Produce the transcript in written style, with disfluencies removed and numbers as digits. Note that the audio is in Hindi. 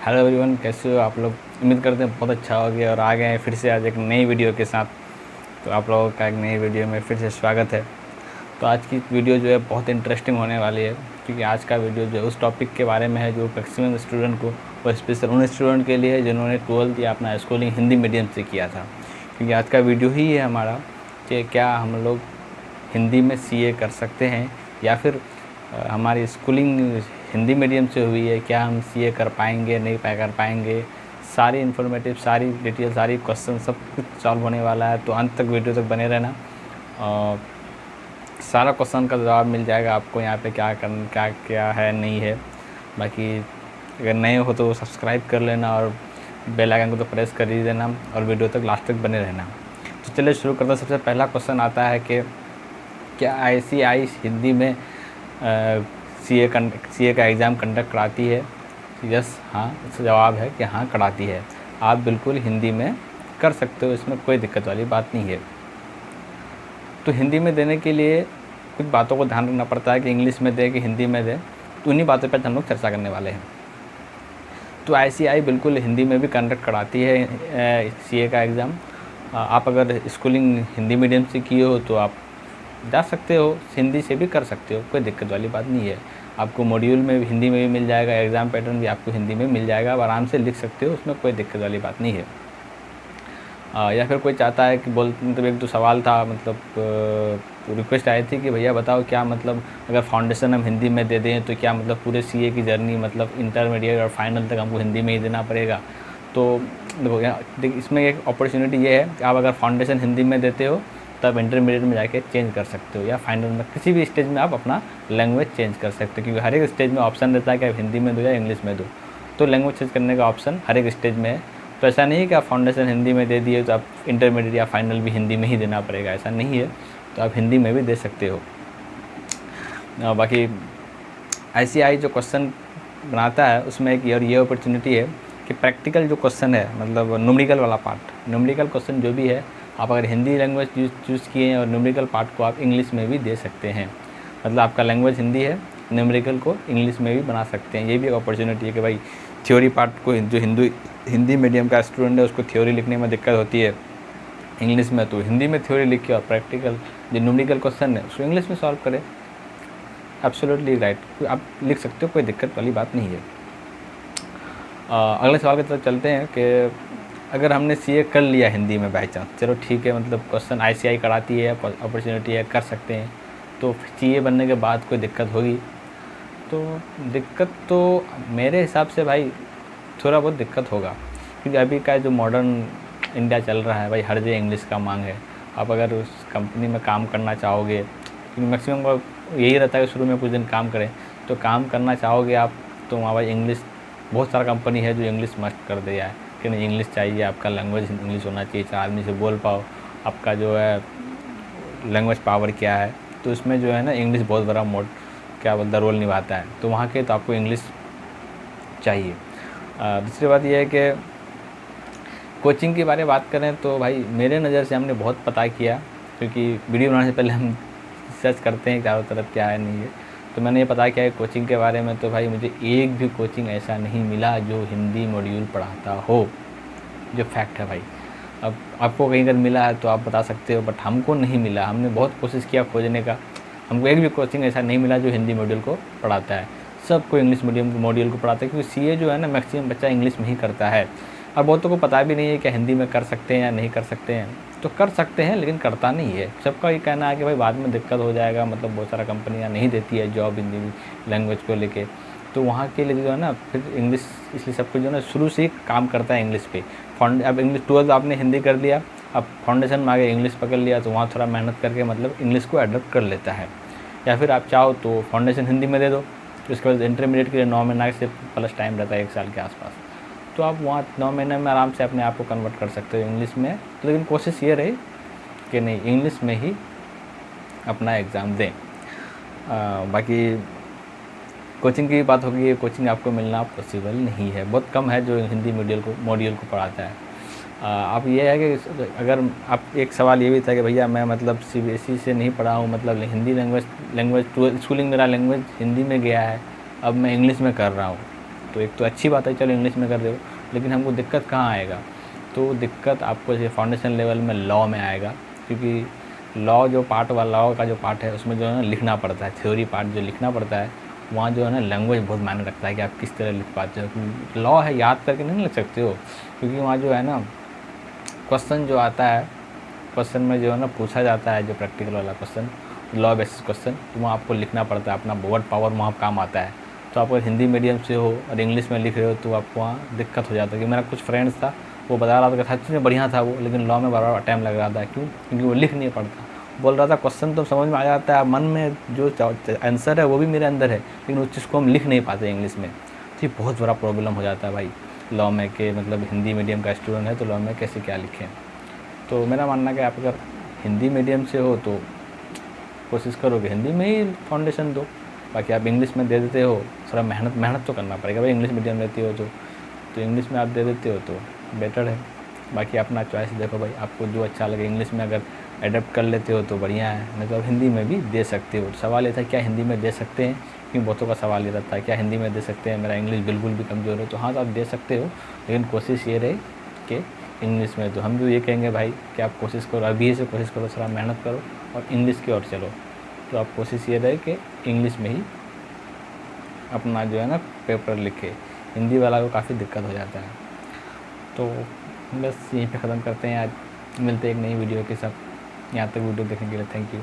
हेलो एवरीवन, कैसे हो आप लोग। उम्मीद करते हैं बहुत अच्छा हो गया और आ गए हैं फिर से आज एक नई वीडियो के साथ। तो आप लोगों का एक नई वीडियो में फिर से स्वागत है। तो आज की वीडियो जो है बहुत इंटरेस्टिंग होने वाली है, क्योंकि आज का वीडियो जो है उस टॉपिक के बारे में है जो मैक्सिमम स्टूडेंट को और स्पेशल उन स्टूडेंट के लिए है जिन्होंने 12th या अपना स्कूलिंग हिंदी मीडियम से किया था। क्योंकि आज का वीडियो ही है हमारा कि क्या हम लोग हिंदी में सीए कर सकते हैं, या फिर हमारी स्कूलिंग हिंदी मीडियम से हुई है, क्या हम सीए कर पाएंगे नहीं कर पाएंगे। सारी इन्फॉर्मेटिव, सारी डिटेल, सारी क्वेश्चन सब कुछ सॉल्व होने वाला है। तो अंत तक वीडियो तक बने रहना और सारा क्वेश्चन का जवाब मिल जाएगा आपको यहाँ पे क्या क्या है नहीं है। बाकी अगर नए हो तो सब्सक्राइब कर लेना और बेल आइकन को तो प्रेस कर ही देना और वीडियो तक लास्ट तक बने रहना। तो चलिए शुरू करते हैं। सबसे पहला क्वेश्चन आता है कि क्या आईसीआई हिंदी में सीए का एग्ज़ाम कंडक्ट कराती है। यस, हाँ, इसका जवाब है कि हाँ कराती है। आप बिल्कुल हिंदी में कर सकते हो, इसमें कोई दिक्कत वाली बात नहीं है। तो हिंदी में देने के लिए कुछ बातों को ध्यान रखना पड़ता है कि इंग्लिश में दे कि हिंदी में दे। तो उन्हीं बातों पर हम लोग चर्चा करने वाले हैं। तो आईसीआई बिल्कुल हिंदी में भी कंडक्ट कराती है सीए का एग्ज़ाम। आप अगर स्कूलिंग हिंदी मीडियम से किए हो तो आप जा सकते हो, हिंदी से भी कर सकते हो, कोई दिक्कत वाली बात नहीं है। आपको मॉड्यूल में हिंदी में भी मिल जाएगा, एग्ज़ाम पैटर्न भी आपको हिंदी में मिल जाएगा, आप आराम से लिख सकते हो, उसमें कोई दिक्कत वाली बात नहीं है। या फिर कोई चाहता है कि मतलब एक दो सवाल था, मतलब रिक्वेस्ट आई थी कि भैया बताओ क्या मतलब अगर फाउंडेशन हम हिंदी में दे दें तो क्या मतलब पूरे सीए की जर्नी मतलब इंटरमीडिएट और फाइनल तक हमको हिंदी में ही देना पड़ेगा। तो देखो इसमें एक अपॉर्चुनिटी ये है कि आप अगर फाउंडेशन हिंदी में देते हो तब इंटरमीडिएट में जाके चेंज कर सकते हो, या फाइनल में किसी भी स्टेज में आप अपना लैंग्वेज चेंज कर सकते हो, क्योंकि हर एक स्टेज में ऑप्शन रहता है कि आप हिंदी में दो या इंग्लिश में दो। तो लैंग्वेज चेंज करने का ऑप्शन हर एक स्टेज में है। तो ऐसा नहीं है कि आप फाउंडेशन हिंदी में दे दिए तो आप इंटरमीडिएट या फाइनल भी हिंदी में ही देना पड़ेगा, ऐसा नहीं है। तो आप हिंदी में भी दे सकते हो। बाकी आईसीआई जो क्वेश्चन बनाता है उसमें एक ये अपॉर्चुनिटी है कि प्रैक्टिकल जो क्वेश्चन है, मतलब न्यूमेरिकल वाला पार्ट, न्यूमेरिकल क्वेश्चन जो भी है, आप अगर हिंदी लैंग्वेज चूज़ किए हैं और न्यूमेरिकल पार्ट को आप इंग्लिश में भी दे सकते हैं। मतलब आपका लैंग्वेज हिंदी है, न्यूमेरिकल को इंग्लिश में भी बना सकते हैं। ये भी एक अपॉर्चुनिटी है कि भाई थ्योरी पार्ट को जो हिंदी मीडियम का स्टूडेंट है उसको थ्योरी लिखने में दिक्कत होती है इंग्लिश में, तो हिंदी में थ्योरी लिख के और प्रैक्टिकल जो न्यूमेरिकल क्वेश्चन है उसको इंग्लिश में सॉल्व करें। एब्सोल्युटली राइट, आप लिख सकते हो, कोई दिक्कत वाली बात नहीं है। अगले सवाल की तरफ चलते हैं कि अगर हमने सीए कर लिया हिंदी में बाई चांस, चलो ठीक है, मतलब क्वेश्चन आईसीआई कराती है, अपॉर्चुनिटी है, कर सकते हैं, तो सीए बनने के बाद कोई दिक्कत होगी। तो दिक्कत तो मेरे हिसाब से भाई थोड़ा बहुत दिक्कत होगा, क्योंकि अभी का जो मॉडर्न इंडिया चल रहा है भाई, हर जगह इंग्लिश का मांग है। आप अगर उस कंपनी में काम करना चाहोगे, क्योंकि मैक्सिमम का यही रहता है कि शुरू में कुछ दिन काम करें, तो काम करना चाहोगे आप तो वहाँ भाई इंग्लिश, बहुत सारा कंपनी है जो इंग्लिश मस्ट कर दिया है कि नहीं इंग्लिश चाहिए, आपका लैंग्वेज इंग्लिश होना चाहिए, 4 आदमी से बोल पाओ, आपका जो है लैंग्वेज पावर क्या है। तो इसमें जो है ना इंग्लिश बहुत बड़ा क्या बोलता है रोल निभाता है। तो वहाँ के तो आपको इंग्लिश चाहिए। दूसरी बात यह है कि कोचिंग के बारे में बात करें तो भाई मेरे नज़र से हमने बहुत पता किया, क्योंकि वीडियो बनाने से पहले हम सर्च करते हैं चारों तरफ क्या है नहीं है। तो मैंने ये पता किया है कोचिंग के बारे में, तो भाई मुझे एक भी कोचिंग ऐसा नहीं मिला जो हिंदी मॉड्यूल पढ़ाता हो, जो फैक्ट है भाई। अब आपको कहीं अगर मिला है तो आप बता सकते हो, बट हमको नहीं मिला। हमने बहुत कोशिश किया खोजने का, हमको एक भी कोचिंग ऐसा नहीं मिला जो हिंदी मॉड्यूल को पढ़ाता है। सबको इंग्लिश मीडियम मॉड्यूल को पढ़ाता है, क्योंकि सीए जो है ना मैक्सिमम बच्चा इंग्लिश में ही करता है। और बहुतों को पता भी नहीं है कि हिंदी में कर सकते हैं या नहीं कर सकते हैं। तो कर सकते हैं लेकिन करता नहीं है। सबका ये कहना है कि भाई बाद में दिक्कत हो जाएगा, मतलब बहुत सारा कंपनियां नहीं देती है जॉब हिंदी लैंग्वेज को लेके। तो वहाँ के लिए जो है ना फिर इंग्लिश, इसलिए सब कुछ जो है ना शुरू से ही काम करता है इंग्लिश पे। अब इंग्लिश 12th आपने हिंदी कर लिया, अब फाउंडेशन में आगे इंग्लिश पकड़ लिया, तो वहाँ थोड़ा मेहनत करके मतलब इंग्लिश को अडॉप्ट कर लेता है। या फिर आप चाहो तो फाउंडेशन हिंदी में दे दो, तो इसके बाद इंटरमीडिएट के लिए 9 महीना से प्लस टाइम रहता है, 1 साल के आसपास। तो आप वहाँ 9 महीने में आराम से अपने आप को कन्वर्ट कर सकते हो इंग्लिश में। लेकिन कोशिश ये रही कि नहीं इंग्लिश में ही अपना एग्ज़ाम दें। बाकी कोचिंग की बात होगी, कोचिंग आपको मिलना पॉसिबल नहीं है, बहुत कम है जो हिंदी मॉड्यूल को पढ़ाता है। आप ये है कि अगर आप, एक सवाल ये भी था कि भैया मैं मतलब सीबीएसई से नहीं पढ़ा हूँ, मतलब हिंदी लैंग्वेज स्कूलिंग मेरा लैंग्वेज हिंदी में गया है, अब मैं इंग्लिश में कर रहा हूँ, तो एक तो अच्छी बात है, चलो इंग्लिश में कर रहे हो, लेकिन हमको दिक्कत कहाँ आएगा? तो दिक्कत आपको जैसे फाउंडेशन लेवल में लॉ में आएगा, क्योंकि लॉ जो पार्ट वाला लॉ का जो पार्ट है उसमें जो है ना लिखना पड़ता है, थ्योरी पार्ट जो लिखना पड़ता है, वहाँ जो है ना लैंग्वेज बहुत मायने रखता है कि आप किस तरह लिख पाते हो। लॉ है, याद करके नहीं लिख सकते हो, क्योंकि वहाँ जो है ना क्वेश्चन जो आता है, क्वेश्चन में जो है ना पूछा जाता है जो प्रैक्टिकल वाला क्वेश्चन, लॉ बेसिस क्वेश्चन, तो वहाँ आपको लिखना पड़ता है, अपना वर्ड पावर वहाँ काम आता है। तो आप अगर हिंदी मीडियम से हो और इंग्लिश में लिख रहे हो तो आपको वहाँ दिक्कत हो जाता है। कि मेरा कुछ फ्रेंड्स था, वो बता रहा था कि सच में बढ़िया था वो, लेकिन लॉ में बार बार टाइम लग रहा था। क्यों? क्योंकि वो लिख नहीं पड़ता। बोल रहा था क्वेश्चन तो समझ में आ जाता है, मन में जो आंसर है वो भी मेरे अंदर है, लेकिन उस चीज़ को हम लिख नहीं पाते इंग्लिश में। तो ये बहुत बड़ा प्रॉब्लम हो जाता है भाई लॉ में, कि मतलब हिंदी मीडियम का स्टूडेंट है तो लॉ में कैसे क्या लिखें। तो मेरा मानना है कि आप अगर हिंदी मीडियम से हो तो कोशिश करो कि हिंदी में ही फाउंडेशन दो। बाकी आप इंग्लिश में दे देते हो, थोड़ा मेहनत तो करना पड़ेगा भाई। इंग्लिश मीडियम लेती हो तो इंग्लिश में आप दे देते हो तो बेटर है। बाकी अपना चॉइस देखो भाई, आपको जो अच्छा लगे। इंग्लिश में अगर एडेप्ट कर लेते हो तो बढ़िया है, नहीं तो आप हिंदी में भी दे सकते हो। सवाल ये था क्या हिंदी में दे सकते हैं, क्योंकि बहुतों का सवाल ये रहता है क्या हिंदी में दे सकते हैं, मेरा इंग्लिश बिल्कुल भी कमज़ोर है। तो हाँ, तो आप दे सकते हो, लेकिन कोशिश ये रहे कि इंग्लिश में। तो हम भी ये कहेंगे भाई कि आप कोशिश करो, अभी से कोशिश करो, थोड़ा मेहनत करो और इंग्लिश की ओर चलो। तो आप कोशिश ये रहे कि इंग्लिश में ही अपना जो है ना पेपर लिखे। हिंदी वाला को काफ़ी दिक्कत हो जाता है। तो बस यहीं पे ख़त्म करते हैं आज, मिलते हैं एक नई वीडियो के साथ। यहाँ तक वीडियो देखने के लिए थैंक यू।